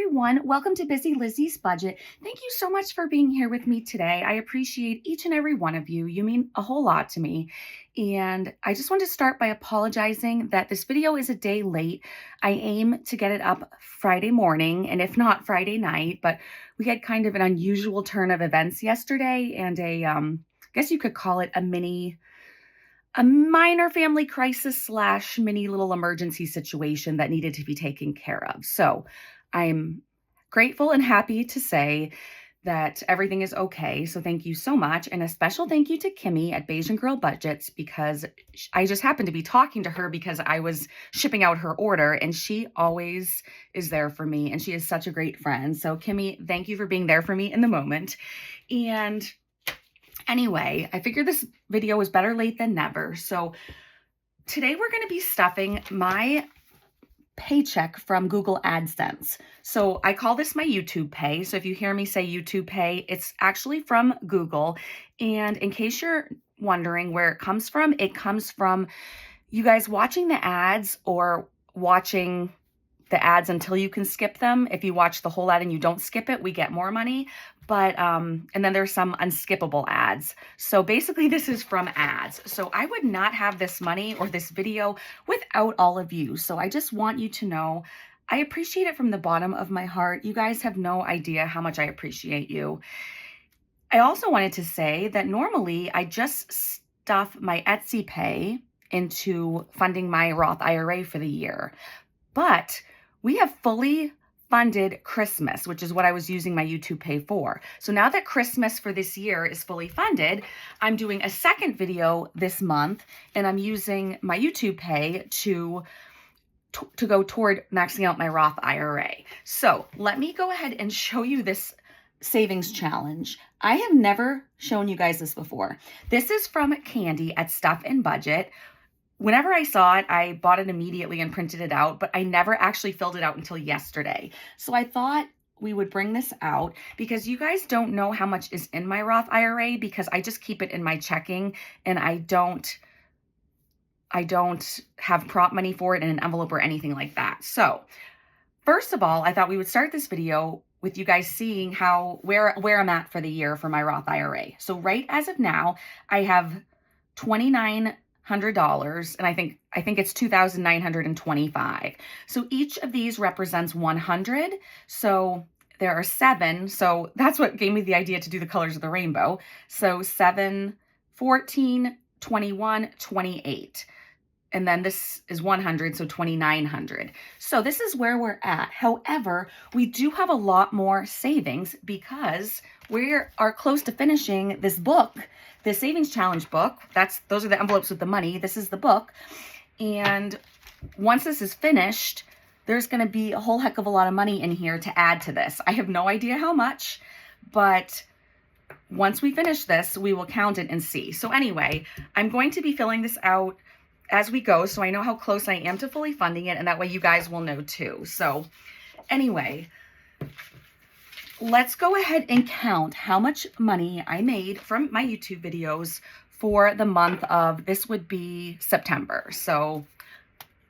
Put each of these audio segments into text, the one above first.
everyone. Welcome to Busy Lizzie's Budget. Thank you so much for being here with me today. I appreciate each and every one of you. You mean a whole lot to me. And I just want to start by apologizing that this video is a day late. I aim to get it up Friday morning, and if not Friday night, but we had kind of an unusual turn of events yesterday and I guess you could call it a minor family crisis / mini little emergency situation that needed to be taken care of. So I'm grateful and happy to say that everything is okay. So thank you so much. And a special thank you to Kimmy at Beige and Girl Budgets, because I just happened to be talking to her because I was shipping out her order and she always is there for me. And she is such a great friend. So Kimmy, thank you for being there for me in the moment. And anyway, I figured this video was better late than never. So today we're going to be stuffing my paycheck from Google AdSense. So I call this my YouTube pay. So if you hear me say YouTube pay, it's actually from Google. And in case you're wondering where it comes from you guys watching the ads or watching the ads until you can skip them. If you watch the whole ad and you don't skip it, we get more money. But, and then there's some unskippable ads. So basically this is from ads. So I would not have this money or this video without all of you. So I just want you to know, I appreciate it from the bottom of my heart. You guys have no idea how much I appreciate you. I also wanted to say that normally I just stuff my Etsy pay into funding my Roth IRA for the year. But we have fully funded Christmas, which is what I was using my YouTube pay for. So now that Christmas for this year is fully funded, I'm doing a second video this month and I'm using my YouTube pay to go toward maxing out my Roth IRA. So let me go ahead and show you this savings challenge. I have never shown you guys this before. This is from Candy at Stuff and Budget. Whenever I saw it, I bought it immediately and printed it out, but I never actually filled it out until yesterday. So I thought we would bring this out because you guys don't know how much is in my Roth IRA because I just keep it in my checking and I don't have prop money for it in an envelope or anything like that. So first of all, I thought we would start this video with you guys seeing where I'm at for the year for my Roth IRA. So right as of now, I have $2,900 and I think it's $2,925. So each of these represents 100. So there are 7. So that's what gave me the idea to do the colors of the rainbow. So 7, 14, 21, 28. And then this is 100, so 2,900. So this is where we're at. However, we do have a lot more savings because we are close to finishing this book, the savings challenge book. Those are the envelopes with the money. This is the book. And once this is finished, there's going to be a whole heck of a lot of money in here to add to this. I have no idea how much, but once we finish this, we will count it and see. So anyway, I'm going to be filling this out as we go, so I know how close I am to fully funding it, and that way you guys will know too. So anyway, let's go ahead and count how much money I made from my YouTube videos for the month of, this would be September. So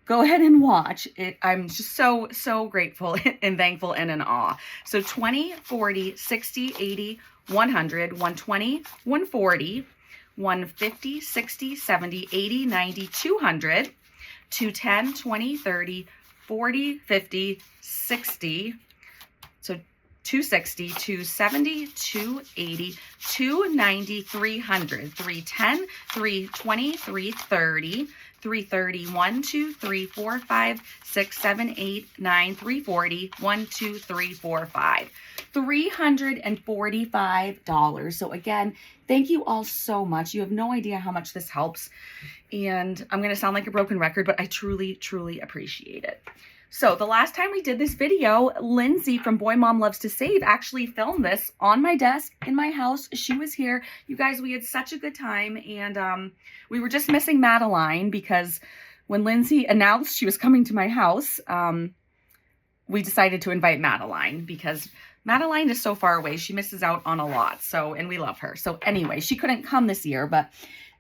go ahead and watch it. I'm just so grateful and thankful and in awe. So 20, 40, 60, 80, 100, 120, 140, 150, 60, 70, 80, 90, 200, 210, 20, 30, 40, 50, 60, so 260, 270, 280, 290, 300, 310, 320, 330, 330, 1, 2, 3, 4, 5, 6, 7, 8, 9, 340, 1, 2, 3, 4, 5. $345. So again, thank you all so much. You have no idea how much this helps. And I'm going to sound like a broken record, but I truly, truly appreciate it. So the last time we did this video, Lindsay from Boy Mom Loves to Save actually filmed this on my desk in my house. She was here. You guys, we had such a good time. And we were just missing Madeline because when Lindsay announced she was coming to my house, we decided to invite Madeline because Madeline is so far away. She misses out on a lot. So, and we love her. So anyway, she couldn't come this year, but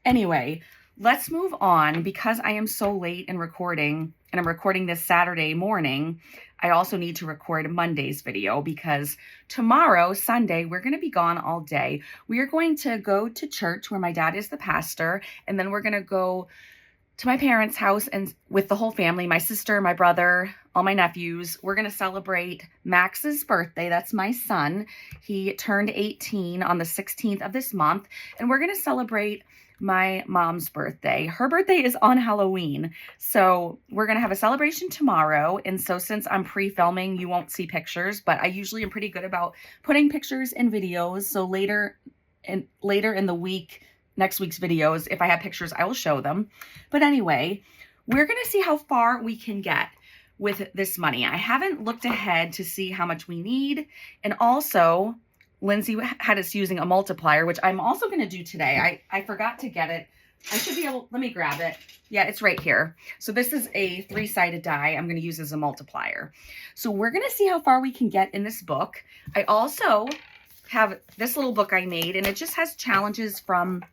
anyway, let's move on because I am so late in recording and I'm recording this Saturday morning. I also need to record Monday's video because tomorrow, Sunday, we're going to be gone all day. We are going to go to church where my dad is the pastor, and then we're going to go to my parents' house and with the whole family, my sister, my brother, all my nephews. We're going to celebrate Max's birthday. That's my son. He turned 18 on the 16th of this month, and we're going to celebrate my mom's birthday. Her birthday is on Halloween. So we're going to have a celebration tomorrow. And so since I'm pre-filming, you won't see pictures, but I usually am pretty good about putting pictures in videos. So later in the week, next week's videos, if I have pictures, I will show them. But anyway, we're going to see how far we can get with this money. I haven't looked ahead to see how much we need. And also, Lindsay had us using a multiplier, which I'm also going to do today. I forgot to get it. I should be able, let me grab it. Yeah, it's right here. So this is a 3-sided die I'm going to use as a multiplier. So we're going to see how far we can get in this book. I also have this little book I made, and it just has challenges from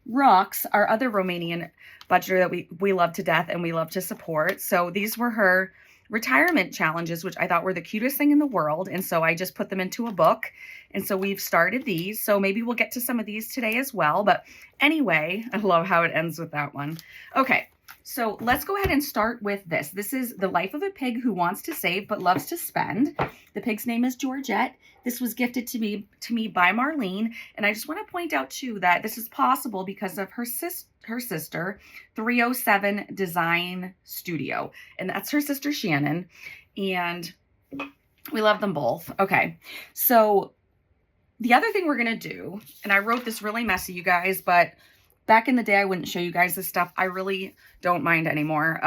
Roth, our other Romanian budgeter that we love to death and we love to support. So these were her retirement challenges, which I thought were the cutest thing in the world. And so I just put them into a book. And so we've started these. So maybe we'll get to some of these today as well. But anyway, I love how it ends with that one. Okay, so let's go ahead and start with this. This is The Life of a Pig Who Wants to Save But Loves to Spend. The pig's name is Georgette. This was gifted to me by Marlene. And I just want to point out too that this is possible because of her sister, 307 Design Studio. And that's her sister Shannon. And we love them both. Okay, so the other thing we're going to do, and I wrote this really messy, you guys, but back in the day, I wouldn't show you guys this stuff. I really don't mind anymore.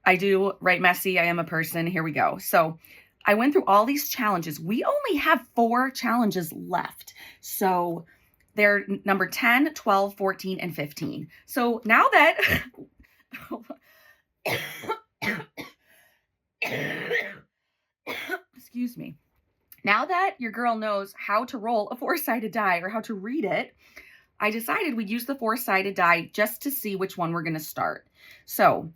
I do write messy. I am a person. Here we go. So I went through all these challenges. We only have 4 challenges left. So they're number 10, 12, 14, and 15. So now that... Excuse me. Now that your girl knows how to roll a 4-sided die or how to read it, I decided we'd use the 4-sided die just to see which one we're going to start. So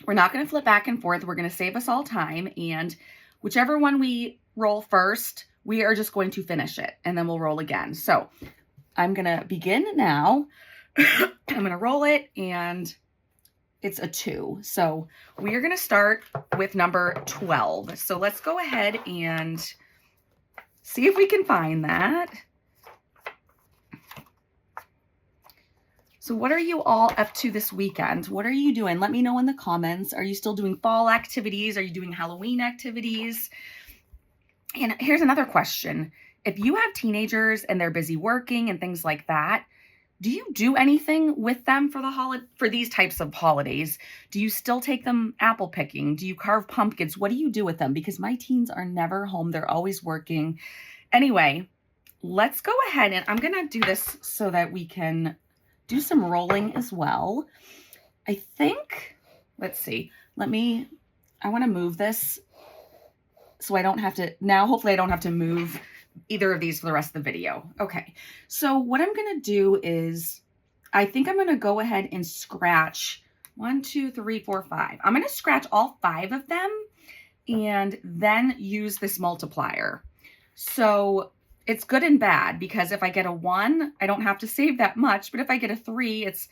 we're not going to flip back and forth. We're going to save us all time. And whichever one we roll first, we are just going to finish it. And then we'll roll again. So I'm going to begin now. I'm going to roll it, and it's a 2. So we are going to start with number 12. So let's go ahead and see if we can find that. So what are you all up to this weekend? What are you doing? Let me know in the comments. Are you still doing fall activities? Are you doing Halloween activities? And here's another question. If you have teenagers and they're busy working and things like that, do you do anything with them for these types of holidays? Do you still take them apple picking? Do you carve pumpkins? What do you do with them? Because my teens are never home. They're always working. Anyway, let's go ahead, and I'm going to do this so that we can do some rolling as well. I think, let's see. I want to move this so I don't have to, now hopefully I don't have to move either of these for the rest of the video. Okay, so what I'm going to do is, I think I'm going to go ahead and scratch 1, 2, 3, 4, 5. I'm going to scratch all 5 of them and then use this multiplier. So it's good and bad, because if I get a 1, I don't have to save that much. But if I get a 3, it's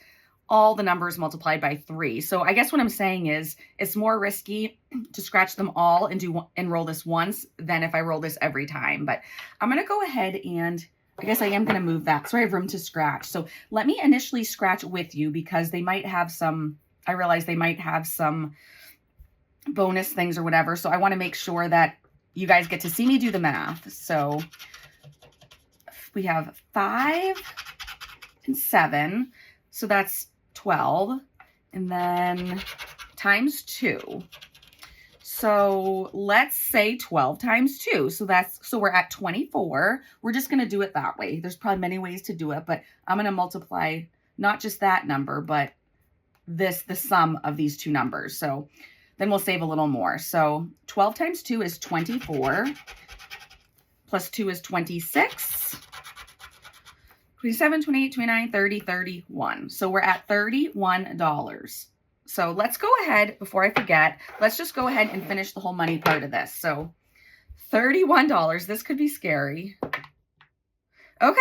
all the numbers multiplied by 3. So I guess what I'm saying is it's more risky to scratch them all and roll this once than if I roll this every time. But I'm going to go ahead and I guess I am going to move that so I have room to scratch. So let me initially scratch with you, because they might have some, I realize they might have some bonus things or whatever. So I want to make sure that you guys get to see me do the math. So we have 5 and 7. So that's 12. And then times 2. So let's say 12 times 2. So we're at 24. We're just going to do it that way. There's probably many ways to do it, but I'm going to multiply not just that number, but the sum of these 2 numbers. So then we'll save a little more. So 12 times 2 is 24. Plus 2 is 26. 27, 28, 29, 30, 31. So we're at $31. So let's go ahead, before I forget, let's just go ahead and finish the whole money part of this. So $31, this could be scary. Okay,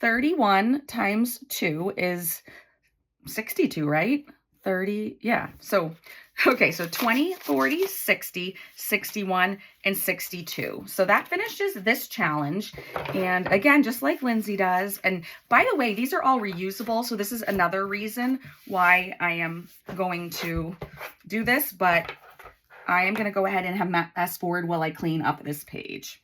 31 times 2 is 62, right? 30, yeah. So, okay, so 20, 40, 60, 61, and 62. So that finishes this challenge. And again, just like Lindsay does. And by the way, these are all reusable. So this is another reason why I am going to do this. But I am going to go ahead and have Matt fast forward while I clean up this page.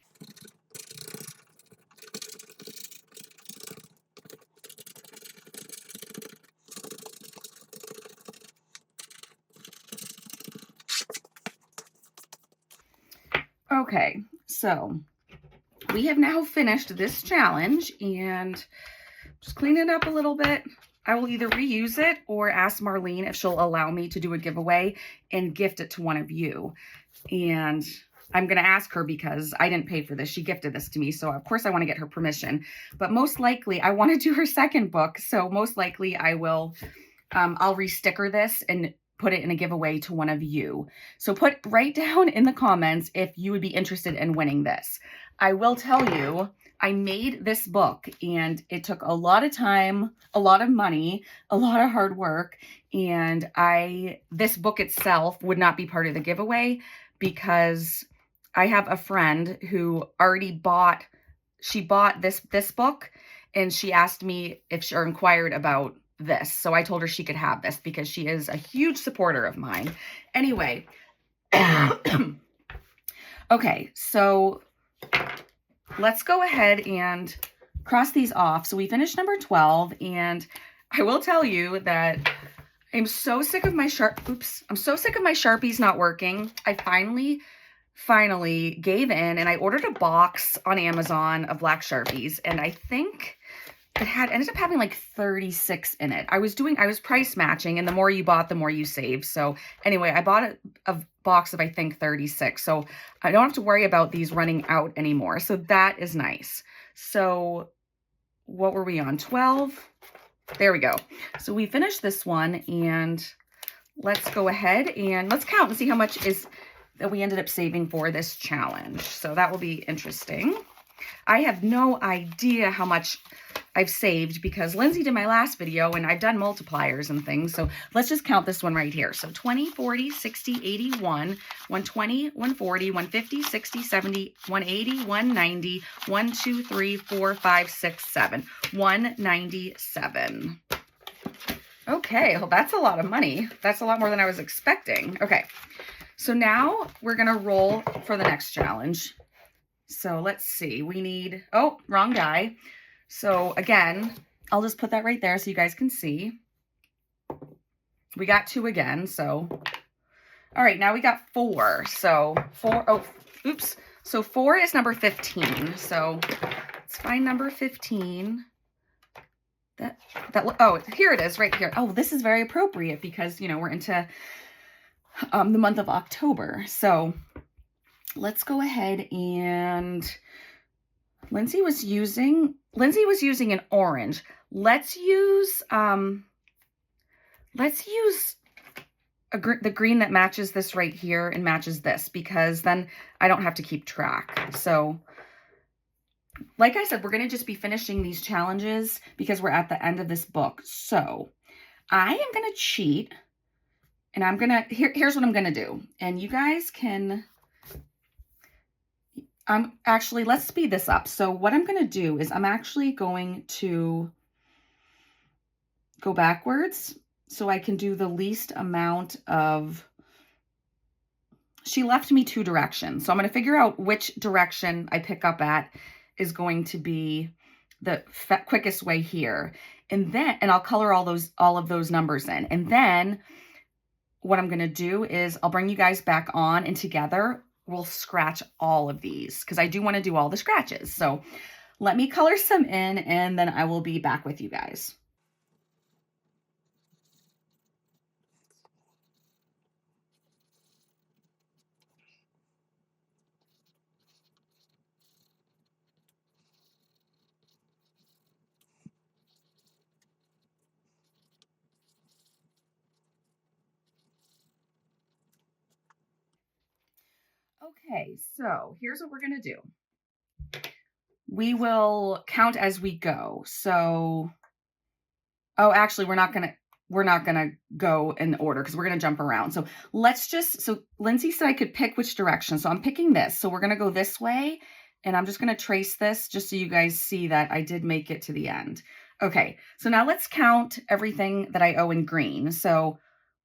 Okay, so we have now finished this challenge and just clean it up a little bit. I will either reuse it or ask Marlene if she'll allow me to do a giveaway and gift it to one of you. And I'm going to ask her because I didn't pay for this. She gifted this to me. So of course I want to get her permission, but most likely I want to do her second book. So most likely I will, I'll re-sticker this and put it in a giveaway to one of you. So write down in the comments if you would be interested in winning this. I will tell you, I made this book and it took a lot of time, a lot of money, a lot of hard work. And this book itself would not be part of the giveaway because I have a friend who already bought this book and she asked me or inquired about this. So I told her she could have this because she is a huge supporter of mine. Anyway, okay, so let's go ahead and cross these off. So we finished number 12, and I will tell you that I'm so sick of my Sharpies not working. I finally gave in and I ordered a box on Amazon of black Sharpies, and I think it ended up having like 36 in it. I was price matching, and the more you bought, the more you saved. So anyway, I bought a box of, I think, 36. So I don't have to worry about these running out anymore. So that is nice. So what were we on? 12? There we go. So we finished this one, and let's go ahead and let's count and see how much that we ended up saving for this challenge. So that will be interesting. I have no idea how much I've saved because Lindsay did my last video and I've done multipliers and things. So let's just count this one right here. So 20, 40, 60, 81, 120, 140, 150, 60, 70, 180, 190, 1, 2, 3, 4, 5, 6, 7, 197. Okay, well, that's a lot of money. That's a lot more than I was expecting. Okay, so now we're going to roll for the next challenge. So let's see, we need, oh, wrong die. So again, I'll just put that right there so you guys can see. We got 2 again, so. All right, now we got 4. So 4, oh, oops. So 4 is number 15. So let's find number 15. Oh, here it is right here. Oh, this is very appropriate because, you know, we're into the month of October. So let's go ahead and Lindsay was using an orange. Let's use the green that matches this right here and matches this, because then I don't have to keep track. So like I said, we're going to just be finishing these challenges because we're at the end of this book. So I am going to cheat, and I'm going to, here's what I'm going to do. And you guys can, let's speed this up. So what I'm going to do is I'm actually going to go backwards so I can do the least amount of, she left me 2 directions. So I'm going to figure out which direction I pick up at is going to be the quickest way here. And I'll color all of those numbers in. And then what I'm going to do is I'll bring you guys back on, and together we'll scratch all of these because I do want to do all the scratches. So let me color some in, and then I will be back with you guys. Okay, so here's what we're going to do. We will count as we go. So, oh, actually, we're not going to go in order because we're going to jump around. So so Lindsay said I could pick which direction. So I'm picking this. So we're going to go this way, and I'm just going to trace this just so you guys see that I did make it to the end. Okay, so now let's count everything that I owe in green. So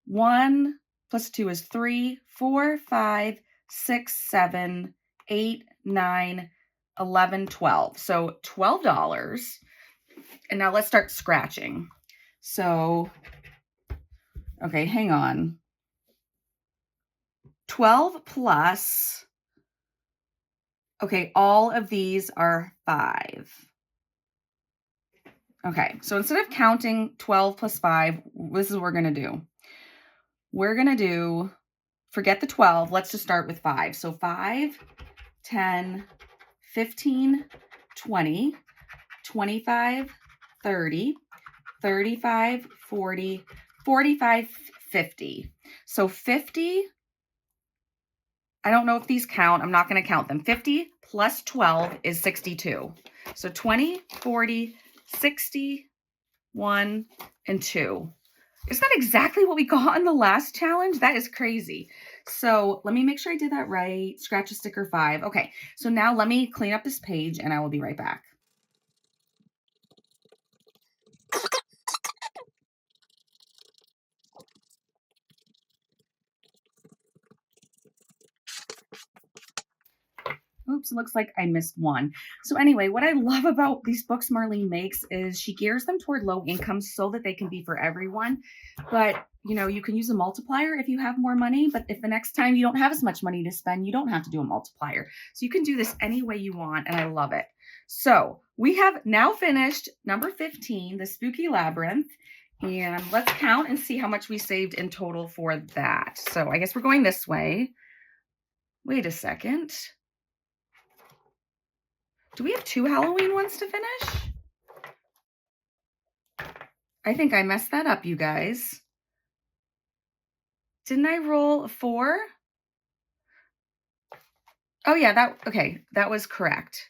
1 plus 2 is 3, 4, 5, 6, 7, 8, 9, 11, 12. So $12. And now let's start scratching. So, okay, hang on. 12 plus, okay, all of these are 5. Okay, so instead of counting 12 plus 5, this is what we're going to do. We're going to do, forget the 12, let's just start with 5. So 5, 10, 15, 20, 25, 30, 35, 40, 45, 50. So 50, I don't know if these count. I'm not going to count them. 50 plus 12 is 62. So 20, 40, 60, 1, and 2. Isn't that exactly what we got in the last challenge? That is crazy. So let me make sure I did that right. Scratch a sticker 5. Okay, so now let me clean up this page and I will be right back. Oops, it looks like I missed one. So anyway, what I love about these books Marlene makes is she gears them toward low income so that they can be for everyone. But, you know, you can use a multiplier if you have more money. But if the next time you don't have as much money to spend, you don't have to do a multiplier. So you can do this any way you want, and I love it. So we have now finished number 15, the Spooky Labyrinth. And let's count and see how much we saved in total for that. So I guess we're going this way. Wait a second. Do we have 2 Halloween ones to finish? I think I messed that up, you guys. Didn't I roll a 4? Oh yeah, that was correct.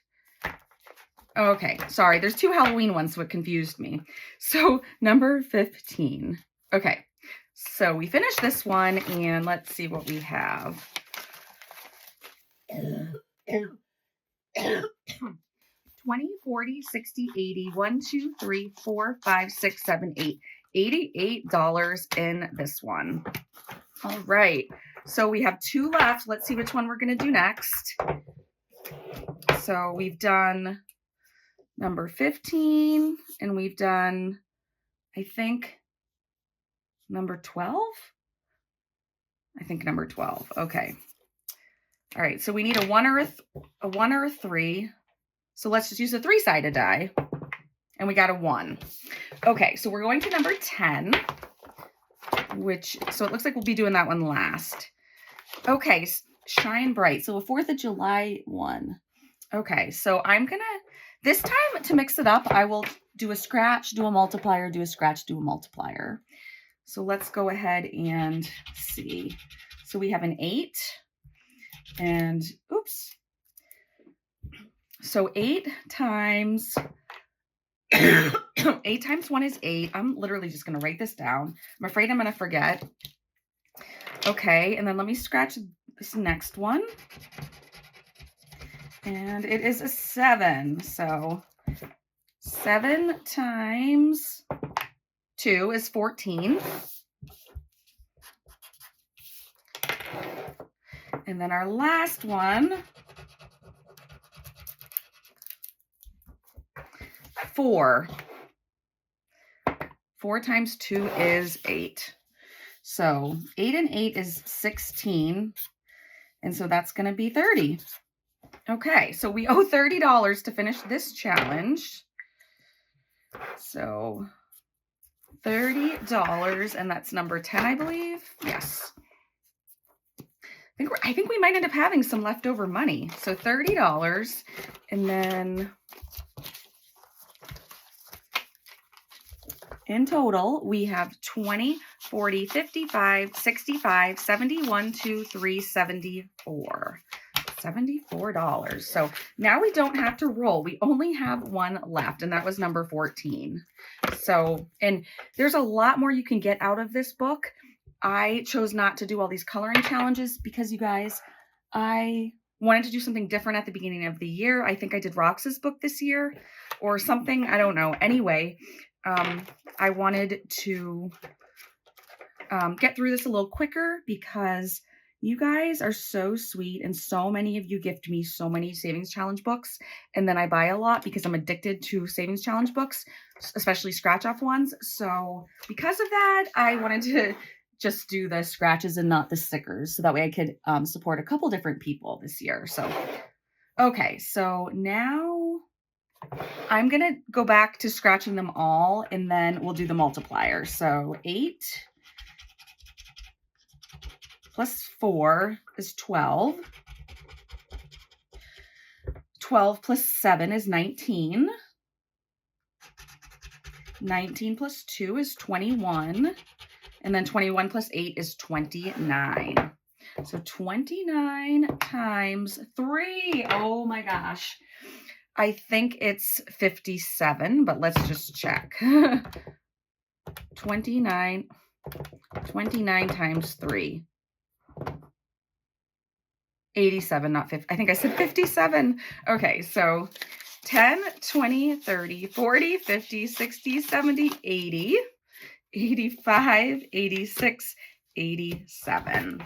Okay, sorry, there's 2 Halloween ones, so it confused me. So number 15. Okay, so we finished this one, and let's see what we have. 20, 40, 60, 80, 1, 2, 3, 4, 5, 6, 7, 8. $88 in this one. All right. So we have 2 left. Let's see which one we're going to do next. So we've done number 15, and we've done, I think, number 12. I think number 12. Okay. All right. So we need a 1 or a 3. So let's just use a 3-sided die. And we got a 1. Okay, so we're going to number 10, so it looks like we'll be doing that one last. Okay, Shine Bright. So a 4th of July one. Okay, so this time to mix it up, I will do a scratch, do a multiplier, do a scratch, do a multiplier. So let's go ahead and see. So we have an 8 and, oops. So 8 times 8 times 1 is 8. I'm literally just going to write this down. I'm afraid I'm going to forget. Okay, and then let me scratch this next one. And it is a 7. So 7 times 2 is 14. And then our last one, 4. 4 times 2 is 8. So 8 and 8 is 16. And so that's going to be 30. Okay, so we owe $30 to finish this challenge. So $30, and that's number 10, I believe. Yes. I think we might end up having some leftover money. So $30, and then in total, we have 20, 40, 55, 65, 71, 2, 3, 74. $74. So now we don't have to roll. We only have one left, and that was number 14. So, and there's a lot more you can get out of this book. I chose not to do all these coloring challenges because, you guys, I wanted to do something different at the beginning of the year. I think I did Rox's book this year or something. I don't know. Anyway, I wanted to get through this a little quicker because you guys are so sweet, and so many of you gift me so many savings challenge books, and then I buy a lot because I'm addicted to savings challenge books, especially scratch off ones. So because of that, I wanted to just do the scratches and not the stickers, so that way I could support a couple different people this year. So okay, so now I'm gonna go back to scratching them all, and then we'll do the multiplier. So 8 plus 4 is 12. 12 plus 7 is 19. 19 plus 2 is 21. And then 21 plus 8 is 29. So 29 times 3. Oh my gosh. I think it's 57, but let's just check. 29 times 3. 87, not 50. I think I said 57. Okay, so 10, 20, 30, 40, 50, 60, 70, 80, 85, 86, 87.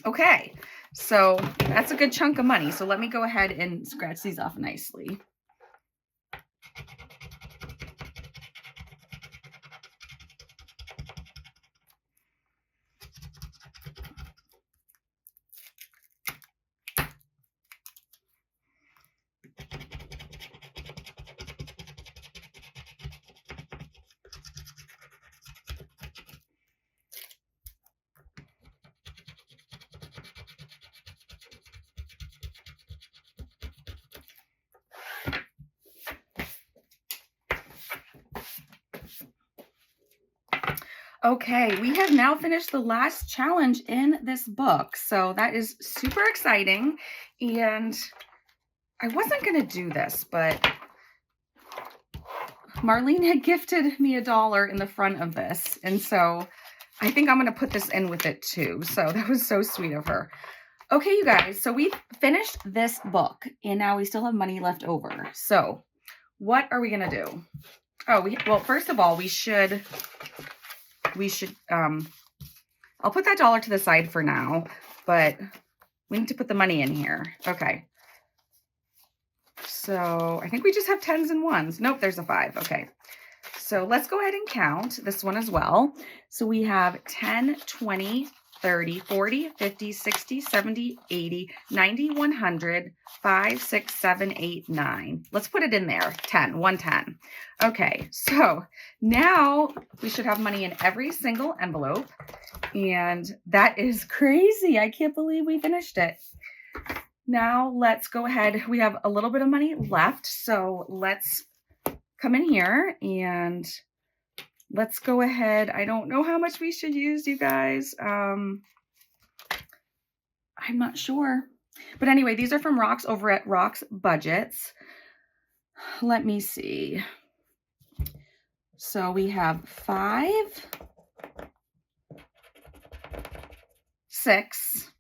Okay, so that's a good chunk of money. So let me go ahead and scratch these off nicely. Okay, we have now finished the last challenge in this book. So that is super exciting. And I wasn't going to do this, but Marlene had gifted me $1 in the front of this. And so I think I'm going to put this in with it too. So that was so sweet of her. Okay, you guys, so we've finished this book and now we still have money left over. So what are we going to do? Oh, well, first of all, we should, I'll put that $1 to the side for now, but we need to put the money in here. Okay. So I think we just have 10s and 1s. Nope, there's a 5. Okay. So let's go ahead and count this one as well. So we have 10, 20, 30, 40, 50, 60, 70, 80, 90, 100, 5, 6, 7, 8, 9. Let's put it in there. 10, 110. Okay, so now we should have money in every single envelope. And that is crazy. I can't believe we finished it. Now let's go ahead. We have a little bit of money left. So let's come in here and let's go ahead. I don't know how much we should use, you guys. I'm not sure. But anyway, these are from Rox over at Rox Budgets. Let me see. So we have 5, 6,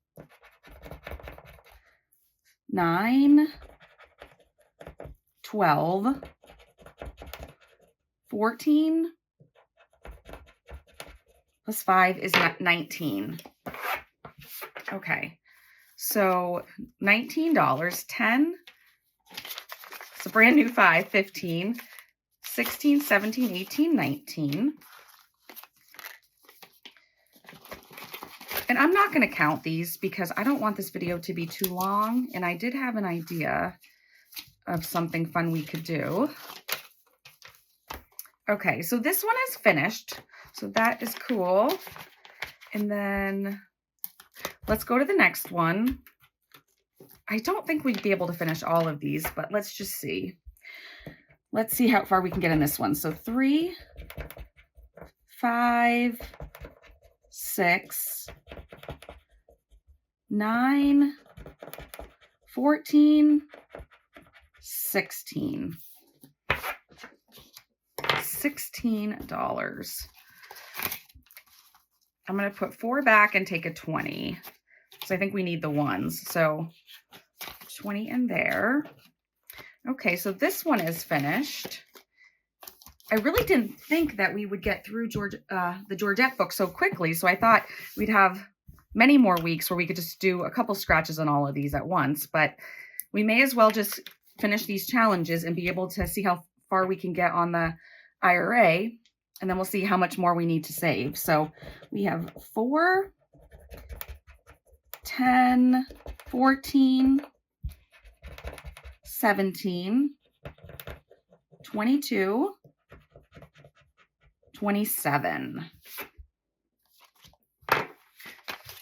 9, 12, 14, plus 5 is 19. Okay, so $19, 10, it's a brand new 5, 15, 16, 17, 18, 19. And I'm not going to count these because I don't want this video to be too long. And I did have an idea of something fun we could do. Okay, so this one is finished. So that is cool. And then let's go to the next one. I don't think we'd be able to finish all of these, but let's just see. Let's see how far we can get in this one. So 3, 5, 6, 9, 14, 16. $16. I'm going to put 4 back and take a 20. So I think we need the ones. So 20 in there. Okay, so this one is finished. I really didn't think that we would get through the Georgette book so quickly. So I thought we'd have many more weeks where we could just do a couple scratches on all of these at once. But we may as well just finish these challenges and be able to see how far we can get on the IRA. And then we'll see how much more we need to save. So we have 4, 10, 14, 17, 22, 27,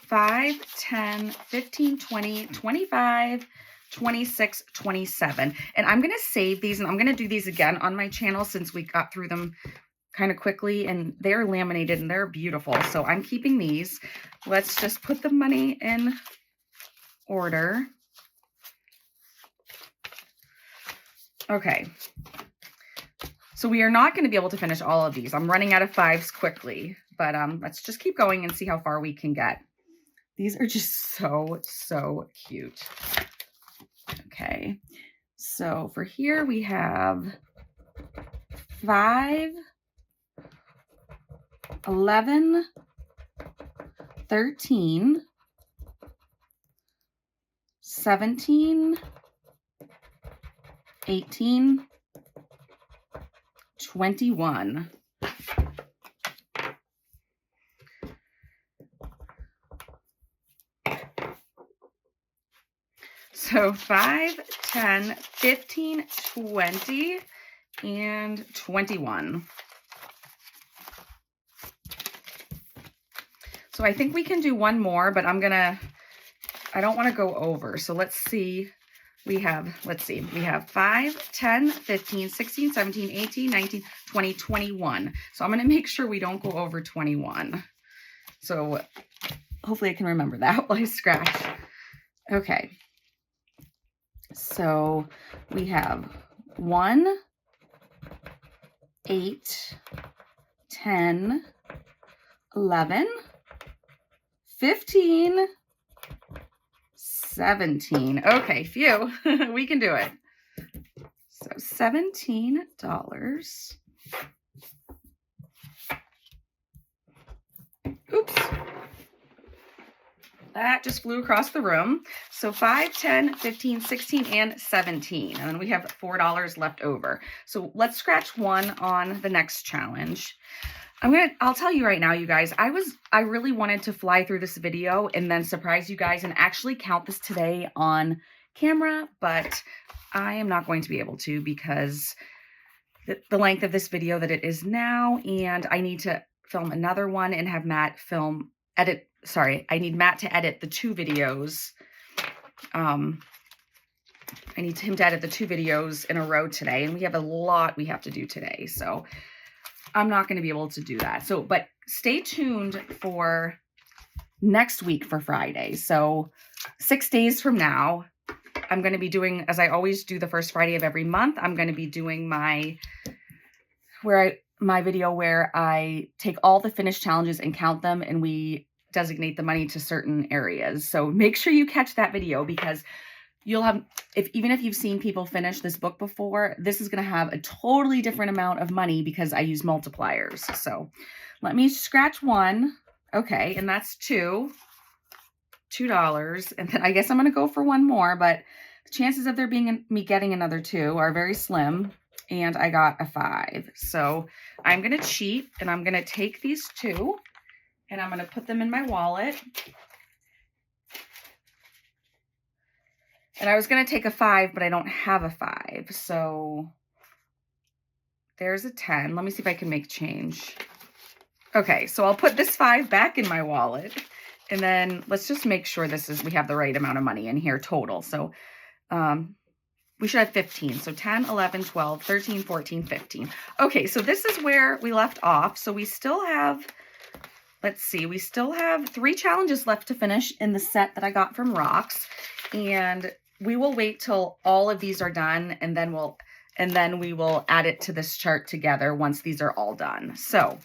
5, 10, 15, 20, 25, 26, 27. And I'm going to save these, and I'm going to do these again on my channel since we got through them kind of quickly, and they're laminated and they're beautiful. So I'm keeping these. Let's just put the money in order. Okay. So we are not going to be able to finish all of these. I'm running out of 5s quickly, but let's just keep going and see how far we can get. These are just so cute. Okay. So for here we have 5, 11, 13, 17, 18, 21. So 5, 10, 15, 20, and 21. So I think we can do one more, but I don't want to go over. So let's see. We have 5, 10, 15, 16, 17, 18, 19, 20, 21. So I'm going to make sure we don't go over 21. So hopefully I can remember that while I scratch. Okay. So we have 1, 8, 10, 11, 15, 17. Okay, phew. We can do it. So $17. Oops. That just flew across the room. So 5, 10, 15, 16, and 17. And then we have $4 left over. So let's scratch one on the next challenge. I'll tell you right now, you guys, I really wanted to fly through this video and then surprise you guys and actually count this today on camera, but I am not going to be able to because the length of this video that it is now, and I need to film another one and have Matt I need Matt to edit the 2 videos. I need him to edit the 2 videos in a row today, and we have a lot we have to do today, so I'm not going to be able to do that. So, but stay tuned for next week for Friday. So 6 days from now, I'm going to be doing, as I always do the first Friday of every month, I'm going to be doing my video where I take all the finished challenges and count them, and we designate the money to certain areas. So make sure you catch that video, because you'll have, even if you've seen people finish this book before, this is going to have a totally different amount of money because I use multipliers. So let me scratch one. Okay. And that's $2. And then I guess I'm going to go for one more, but the chances of there being me getting another 2 are very slim. And I got a 5. So I'm going to cheat, and I'm going to take these 2 and I'm going to put them in my wallet. And I was going to take a 5, but I don't have a 5. So there's a 10. Let me see if I can make change. Okay, so I'll put this 5 back in my wallet. And then let's just make sure we have the right amount of money in here total. So we should have 15. So 10, 11, 12, 13, 14, 15. Okay, so this is where we left off. So we still have, let's see, we still have 3 challenges left to finish in the set that I got from Roth. And we will wait till all of these are done, and then we will add it to this chart together once these are all done. So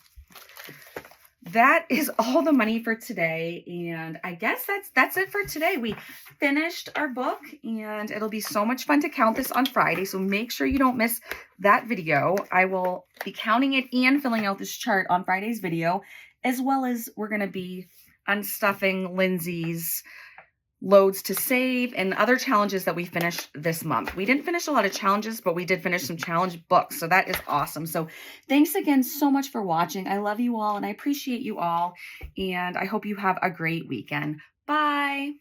that is all the money for today, and I guess that's it for today. We finished our book, and it'll be so much fun to count this on Friday, so make sure you don't miss that video. I will be counting it and filling out this chart on Friday's video, as well as we're going to be unstuffing Lindsay's loads to save and other challenges that we finished this month. We didn't finish a lot of challenges, but we did finish some challenge books. So that is awesome. So thanks again so much for watching. I love you all and I appreciate you all. And I hope you have a great weekend. Bye.